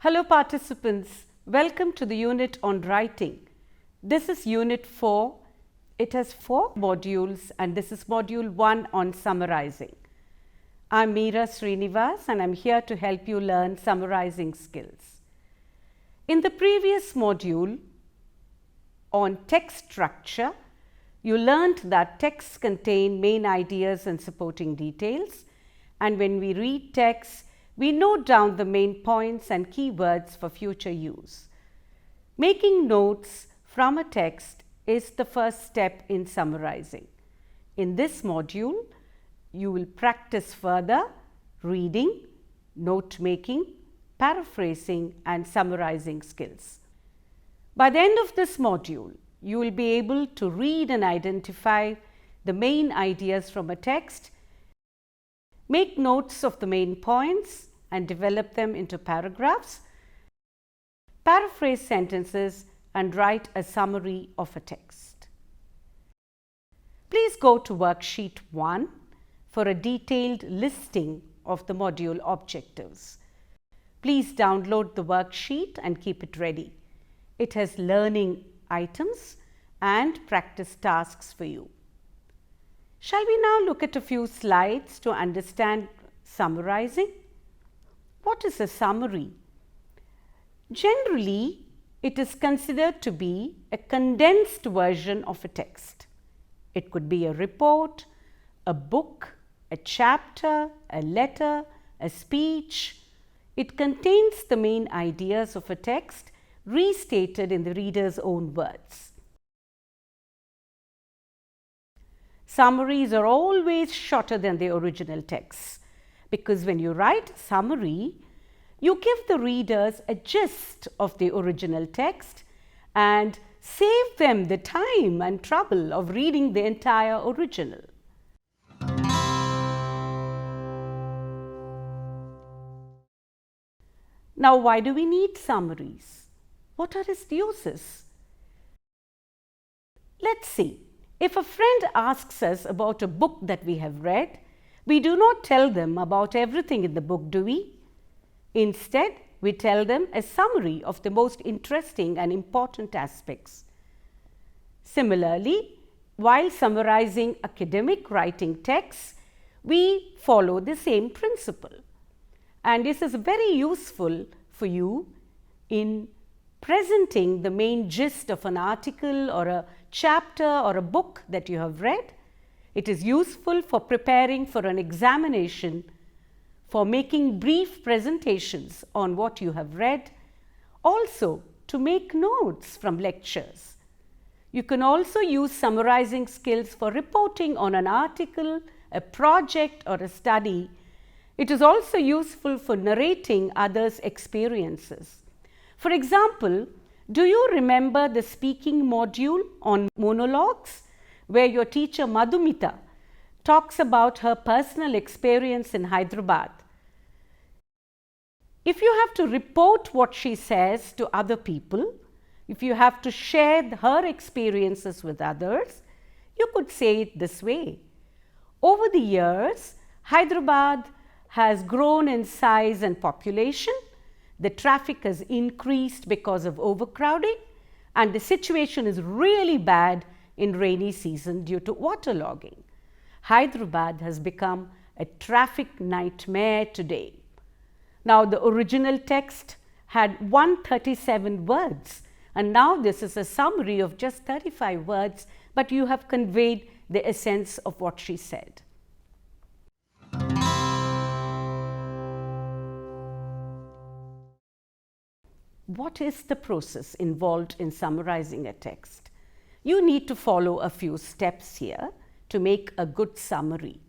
Hello participants, welcome to the unit on writing. This is unit 4. It has 4 modules and this is module 1 on summarizing. I'm Meera Srinivas and I'm here to help you learn summarizing skills. In the previous module on text structure, you learned that texts contain main ideas and supporting details, and when we read text, we note down the main points and keywords for future use. Making notes from a text is the first step in summarizing. In this module, you will practice further reading, note making, paraphrasing and summarizing skills. By the end of this module, you will be able to read and identify the main ideas from a text, make notes of the main points and develop them into paragraphs, paraphrase sentences and write a summary of a text. Please go to worksheet 1 for a detailed listing of the module objectives. Please download the worksheet and keep it ready. It has learning items and practice tasks for you. Shall we now look at a few slides to understand summarizing? What is a summary? Generally, it is considered to be a condensed version of a text. It could be a report, a book, a chapter, a letter, a speech. It contains the main ideas of a text restated in the reader's own words. Summaries are always shorter than the original texts because when you write a summary, you give the readers a gist of the original text and save them the time and trouble of reading the entire original. Now, why do we need summaries? What are its uses? Let's see. If a friend asks us about a book that we have read, we do not tell them about everything in the book, do we? Instead, we tell them a summary of the most interesting and important aspects. Similarly, while summarizing academic writing texts, we follow the same principle. And this is very useful for you in presenting the main gist of an article or a chapter or a book that you have read. It is useful for preparing for an examination, for making brief presentations on what you have read, also to make notes from lectures. You can also use summarizing skills for reporting on an article, a project or a study. It is also useful for narrating others' experiences. For example, do you remember the speaking module on monologues where your teacher Madhumita talks about her personal experience in Hyderabad? If you have to report what she says to other people, if you have to share her experiences with others, you could say it this way. Over the years, Hyderabad has grown in size and population. The traffic has increased because of overcrowding and the situation is really bad in rainy season due to waterlogging. Hyderabad has become a traffic nightmare today. Now the original text had 137 words and now this is a summary of just 35 words, but you have conveyed the essence of what she said. What is the process involved in summarizing a text? You need to follow a few steps here to make a good summary.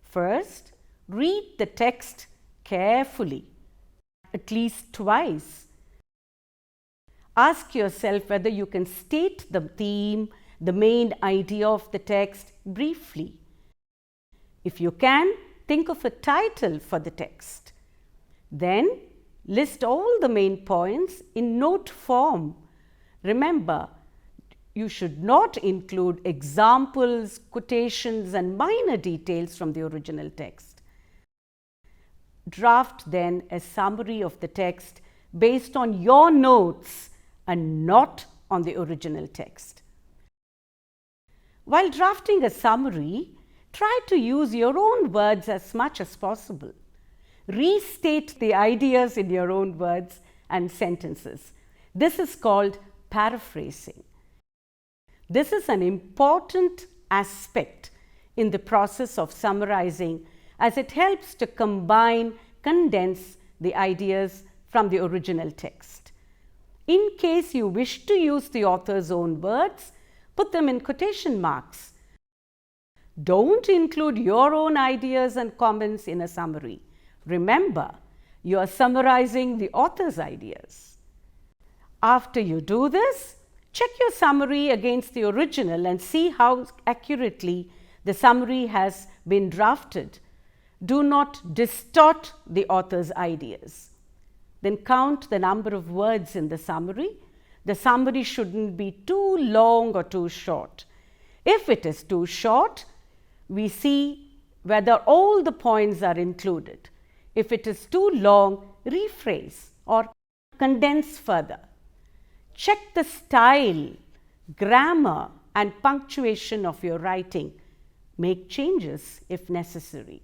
First, read the text carefully, at least twice. Ask yourself whether you can state the theme, the main idea of the text briefly. If you can, think of a title for the text. Then, list all the main points in note form. Remember, you should not include examples, quotations and minor details from the original text. Draft then a summary of the text based on your notes and not on the original text. While drafting a summary, try to use your own words as much as possible. Restate the ideas in your own words and sentences. This is called paraphrasing. This is an important aspect in the process of summarizing, as it helps to condense the ideas from the original text. In case you wish to use the author's own words, put them in quotation marks. Don't include your own ideas and comments in a summary. Remember, you are summarizing the author's ideas. After you do this, check your summary against the original and see how accurately the summary has been drafted. Do not distort the author's ideas. Then count the number of words in the summary. The summary shouldn't be too long or too short. If it is too short, we see whether all the points are included. If it is too long, rephrase or condense further. Check the style, grammar, and punctuation of your writing. Make changes if necessary.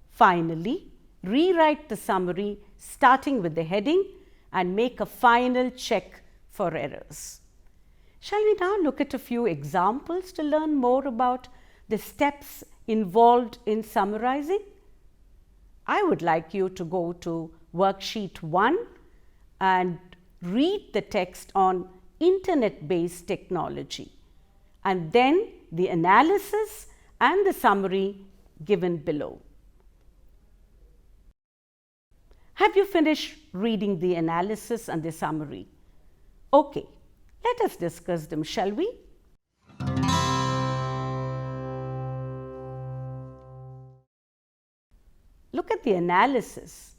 Finally, rewrite the summary starting with the heading and make a final check for errors. Shall we now look at a few examples to learn more about the steps involved in summarizing? I would like you to go to worksheet 1 and read the text on internet-based technology, and then the analysis and the summary given below. Have you finished reading the analysis and the summary? Okay, let us discuss them, shall we? Look at the analysis.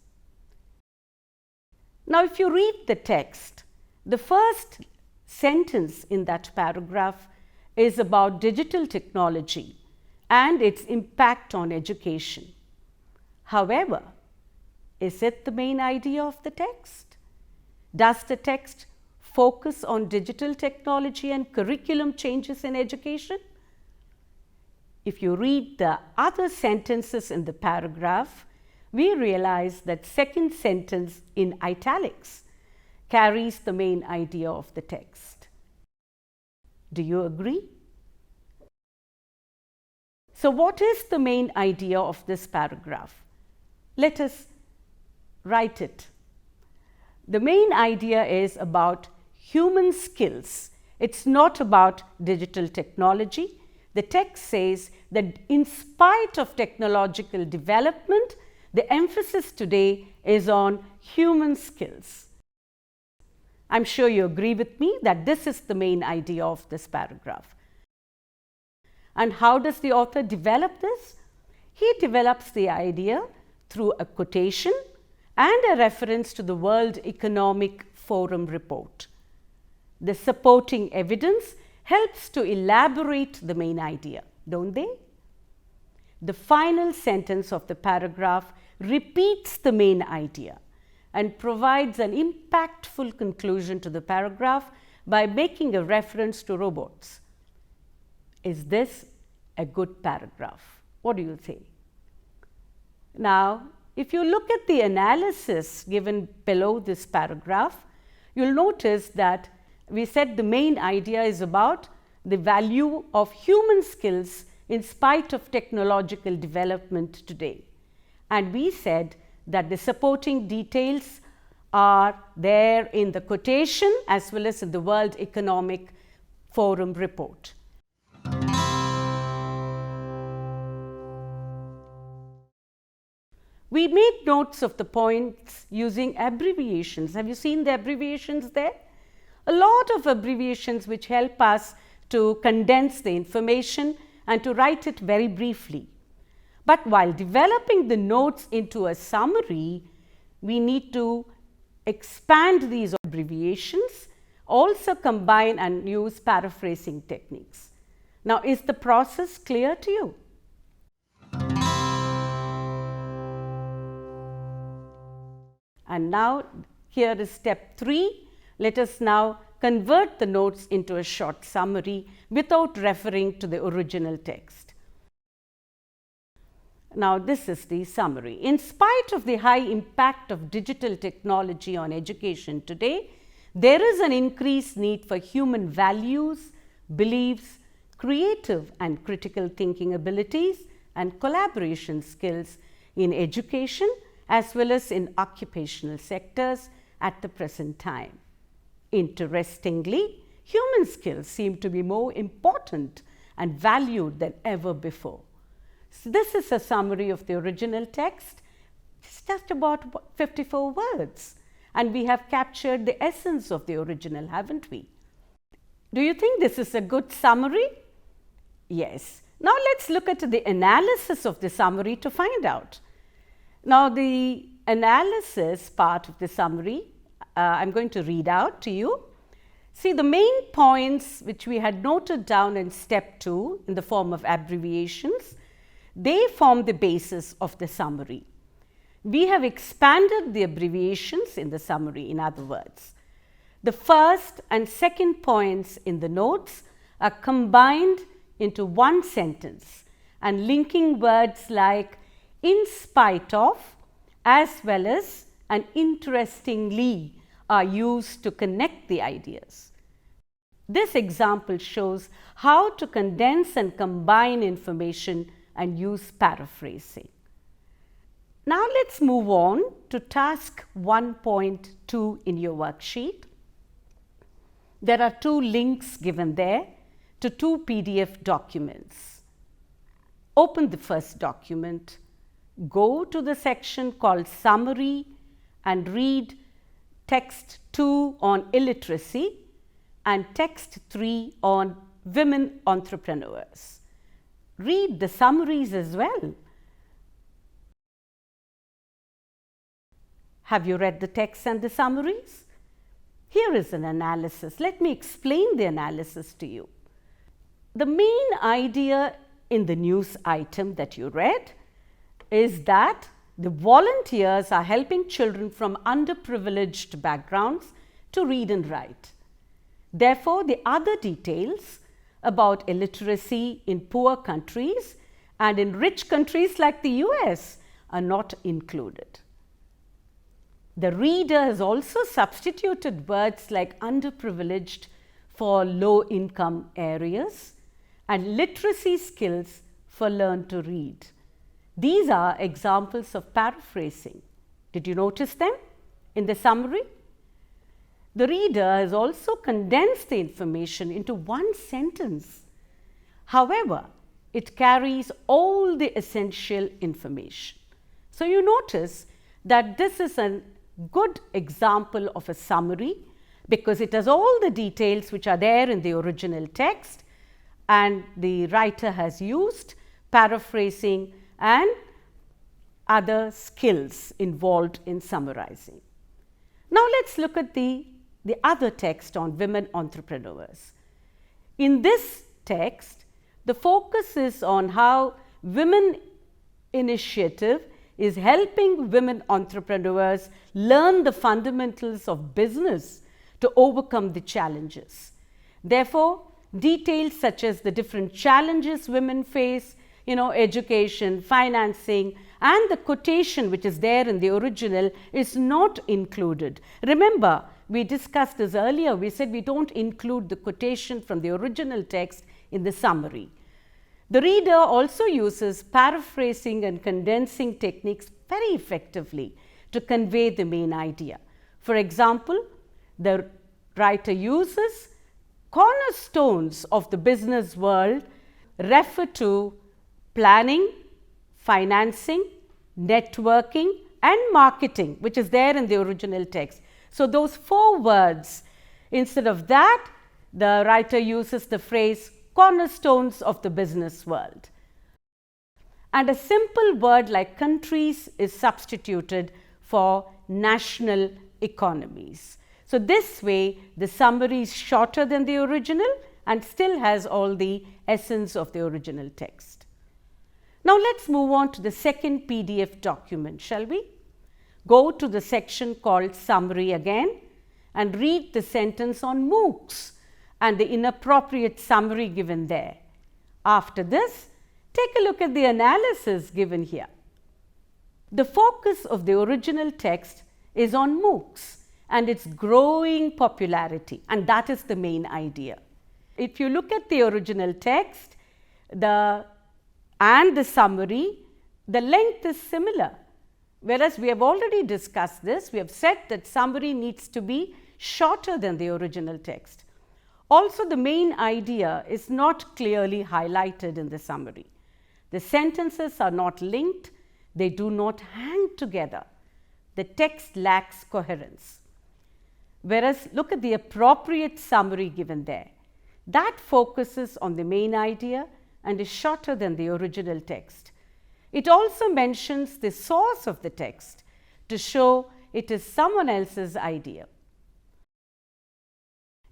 Now, if you read the text, the first sentence in that paragraph is about digital technology and its impact on education. However, is it the main idea of the text? Does the text focus on digital technology and curriculum changes in education? If you read the other sentences in the paragraph, we realize that second sentence in italics carries the main idea of the text. Do you agree? So what is the main idea of this paragraph? Let us write it. The main idea is about human skills. It's not about digital technology. The text says that in spite of technological development, the emphasis today is on human skills. I'm sure you agree with me that this is the main idea of this paragraph. And how does the author develop this? He develops the idea through a quotation and a reference to the World Economic Forum report. The supporting evidence helps to elaborate the main idea, don't they? The final sentence of the paragraph repeats the main idea and provides an impactful conclusion to the paragraph by making a reference to robots. Is this a good paragraph? What do you say? Now, if you look at the analysis given below this paragraph, you'll notice that we said the main idea is about the value of human skills in spite of technological development today. And we said that the supporting details are there in the quotation as well as in the World Economic Forum report. We made notes of the points using abbreviations. Have you seen the abbreviations there? A lot of abbreviations which help us to condense the information and to write it very briefly. But while developing the notes into a summary, we need to expand these abbreviations, also combine and use paraphrasing techniques. Now, is the process clear to you? And now Here is step 3. Let us now convert the notes into a short summary without referring to the original text. Now, this is the summary. In spite of the high impact of digital technology on education today, there is an increased need for human values, beliefs, creative and critical thinking abilities, and collaboration skills in education as well as in occupational sectors at the present time. Interestingly, human skills seem to be more important and valued than ever before. So this is a summary of the original text. It's just about 54 words, and we have captured the essence of the original, haven't we? Do you think this is a good summary? Yes. Now let's look at the analysis of the summary to find out. Now the analysis part of the summary, I'm going to read out to you. See, the main points which we had noted down in step 2 in the form of abbreviations, they form the basis of the summary. We have expanded the abbreviations in the summary, in other words. The first and second points in the notes are combined into one sentence and linking words like in spite of as well as and interestingly are used to connect the ideas. This example shows how to condense and combine information and use paraphrasing. Now let's move on to task 1.2 in your worksheet. There are 2 links given there to 2 PDF documents. Open the first document, go to the section called Summary and read text 2 on illiteracy and text 3 on women entrepreneurs. Read the summaries as well. Have you read the text and the summaries? Here is an analysis. Let me explain the analysis to you. The main idea in the news item that you read is that the volunteers are helping children from underprivileged backgrounds to read and write. Therefore, the other details about illiteracy in poor countries and in rich countries like the US are not included. The reader has also substituted words like underprivileged for low income areas and literacy skills for learn to read. These are examples of paraphrasing. Did you notice them in the summary? The reader has also condensed the information into one sentence. However, it carries all the essential information. So you notice that this is a good example of a summary because it has all the details which are there in the original text, and the writer has used paraphrasing and other skills involved in summarizing. Now let's look at the other text on women entrepreneurs. In this text, the focus is on how Women Initiative is helping women entrepreneurs learn the fundamentals of business to overcome the challenges. Therefore, details such as the different challenges women face, education, financing, and the quotation which is there in the original is not included. Remember, we discussed this earlier. We said we don't include the quotation from the original text in the summary. The reader also uses paraphrasing and condensing techniques very effectively to convey the main idea. For example, the writer uses cornerstones of the business world refer to planning, financing, networking, and marketing, which is there in the original text. So those 4 words, instead of that, the writer uses the phrase cornerstones of the business world. And a simple word like countries is substituted for national economies. So this way, the summary is shorter than the original and still has all the essence of the original text. Now let's move on to the second PDF document, shall we? go to the section called Summary again and read the sentence on MOOCs and the inappropriate summary given there. After this, take a look at the analysis given here. The focus of the original text is on MOOCs and its growing popularity, and that is the main idea. If you look at the original text and the summary, the length is similar. Whereas we have already discussed this, we have said that summary needs to be shorter than the original text. Also, the main idea is not clearly highlighted in the summary. The sentences are not linked, they do not hang together. The text lacks coherence. Whereas, look at the appropriate summary given there. That focuses on the main idea and is shorter than the original text. It also mentions the source of the text to show it is someone else's idea.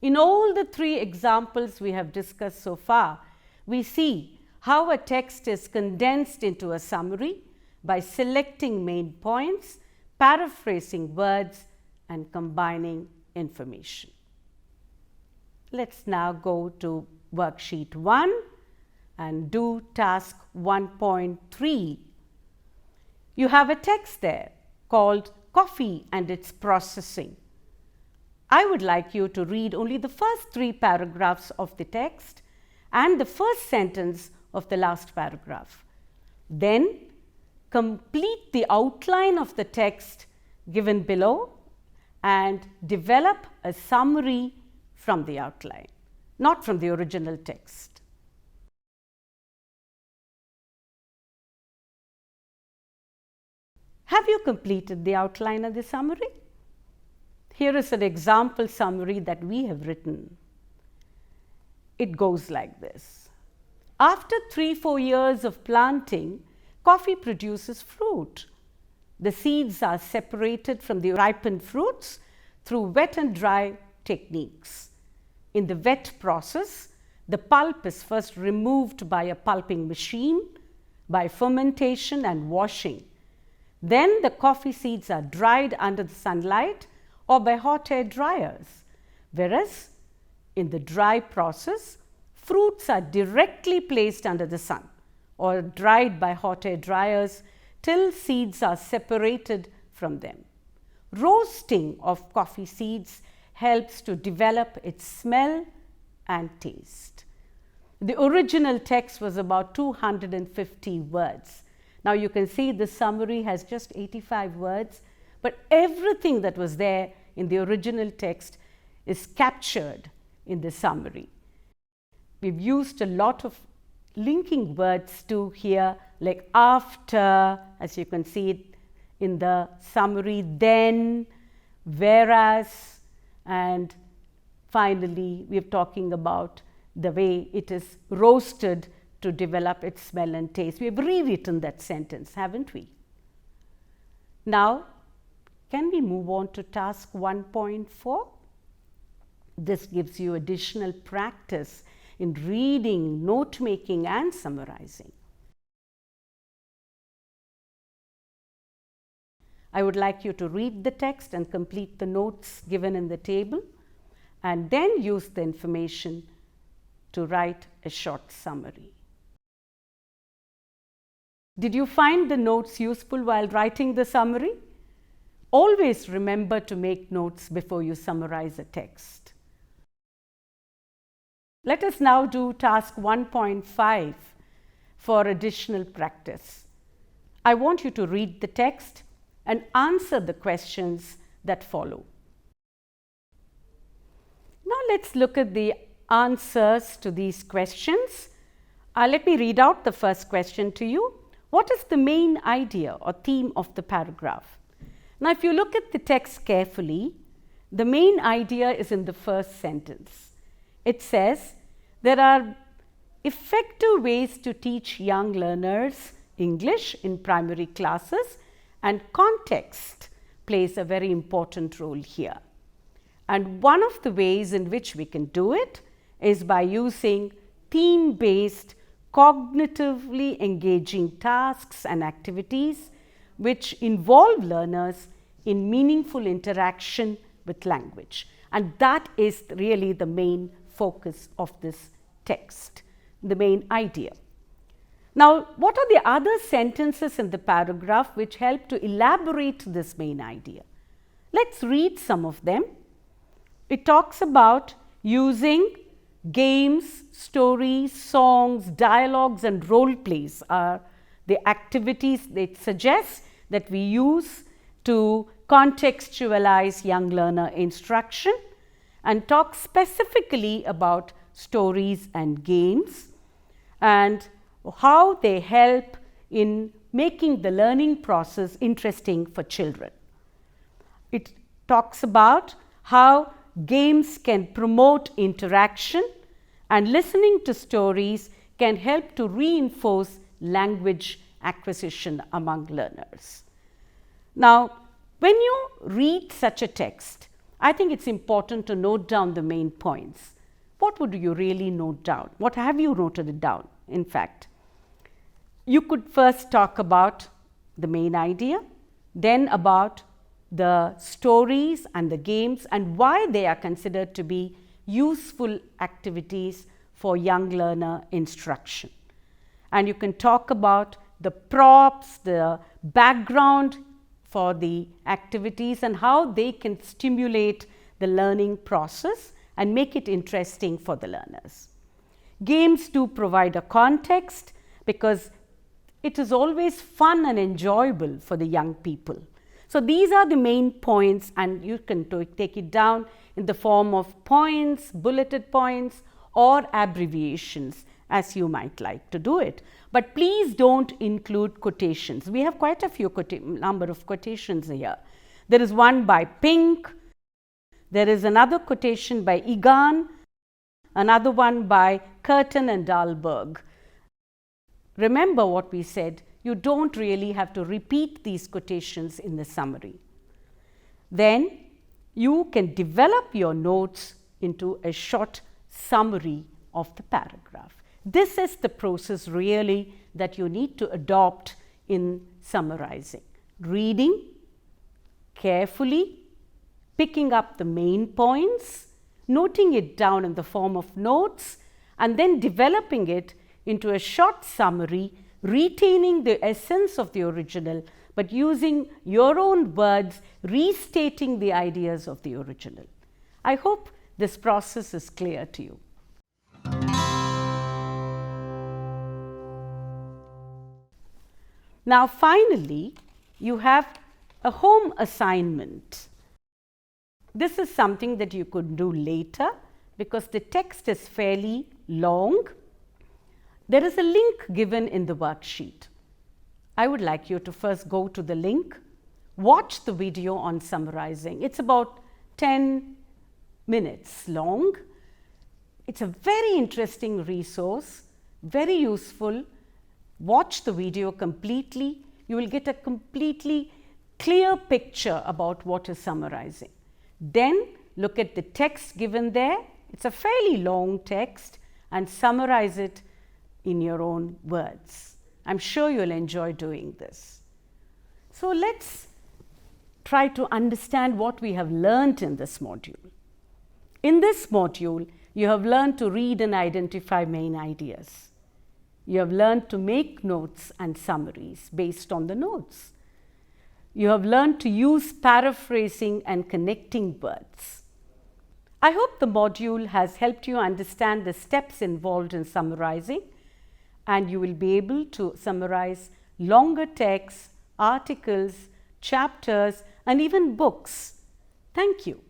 In all the three examples we have discussed so far, we see how a text is condensed into a summary by selecting main points, paraphrasing words, and combining information. Let's now go to worksheet 1 and do task 1.3. You have a text there called Coffee and its Processing. I would like you to read only the first 3 paragraphs of the text and the first sentence of the last paragraph. Then complete the outline of the text given below and develop a summary from the outline, not from the original text. Have you completed the outline of the summary? Here is an example summary that we have written. It goes like this. After 3-4 years of planting, coffee produces fruit. The seeds are separated from the ripened fruits through wet and dry techniques. In the wet process, the pulp is first removed by a pulping machine, by fermentation and washing. Then the coffee seeds are dried under the sunlight or by hot air dryers, whereas in the dry process, fruits are directly placed under the sun or dried by hot air dryers till seeds are separated from them. Roasting of coffee seeds helps to develop its smell and taste. The original text was about 250 words. Now you can see the summary has just 85 words, but everything that was there in the original text is captured in the summary. We've used a lot of linking words to here, like after, as you can see it in the summary, then, whereas, and finally we're talking about the way it is roasted to develop its smell and taste. We have rewritten that sentence, haven't we? Now, can we move on to task 1.4? This gives you additional practice in reading, note making, and summarizing. I would like you to read the text and complete the notes given in the table, and then use the information to write a short summary. Did you find the notes useful while writing the summary? Always remember to make notes before you summarize a text. Let us now do task 1.5 for additional practice. I want you to read the text and answer the questions that follow. Now let's look at the answers to these questions. Let me read out the first question to you. What is the main idea or theme of the paragraph? Now, if you look at the text carefully, the main idea is in the first sentence. It says, there are effective ways to teach young learners English in primary classes, and context plays a very important role here. And one of the ways in which we can do it is by using theme-based, cognitively engaging tasks and activities which involve learners in meaningful interaction with language. And that is really the main focus of this text, the main idea. Now, what are the other sentences in the paragraph which help to elaborate this main idea? Let's read some of them. It talks about using games, stories, songs, dialogues and role plays are the activities it suggests that we use to contextualize young learner instruction, and talk specifically about stories and games and how they help in making the learning process interesting for children. It talks about how games can promote interaction and listening to stories can help to reinforce language acquisition among learners. Now, when you read such a text, I think it's important to note down the main points. What would you really note down? What have you noted it down, in fact? You could first talk about the main idea, then about the stories and the games and why they are considered to be useful activities for young learner instruction. And you can talk about the props, the background for the activities and how they can stimulate the learning process and make it interesting for the learners. Games do provide a context because it is always fun and enjoyable for the young people. So these are the main points, and you can take it down in the form of points, bulleted points or abbreviations as you might like to do it. But please don't include quotations. We have quite a few number of quotations here. There is one by Pink, there is another quotation by Egan, another one by Curtin and Dahlberg. Remember what we said, you don't really have to repeat these quotations in the summary. Then you can develop your notes into a short summary of the paragraph. This is the process really that you need to adopt in summarizing. Reading carefully, picking up the main points, noting it down in the form of notes, and then developing it into a short summary, retaining the essence of the original, but using your own words, restating the ideas of the original. I hope this process is clear to you. Now, finally, you have a home assignment. This is something that you could do later because the text is fairly long. There is a link given in the worksheet. I would like you to first go to the link, watch the video on summarizing. It's about 10 minutes long. It's a very interesting resource, very useful. Watch the video completely. You will get a completely clear picture about what is summarizing. Then look at the text given there. It's a fairly long text and summarize it in your own words. I'm sure you'll enjoy doing this. So let's try to understand what we have learned in this module. In this module, you have learned to read and identify main ideas. You have learned to make notes and summaries based on the notes. You have learned to use paraphrasing and connecting words. I hope the module has helped you understand the steps involved in summarizing, and you will be able to summarize longer texts, articles, chapters, and even books. Thank you.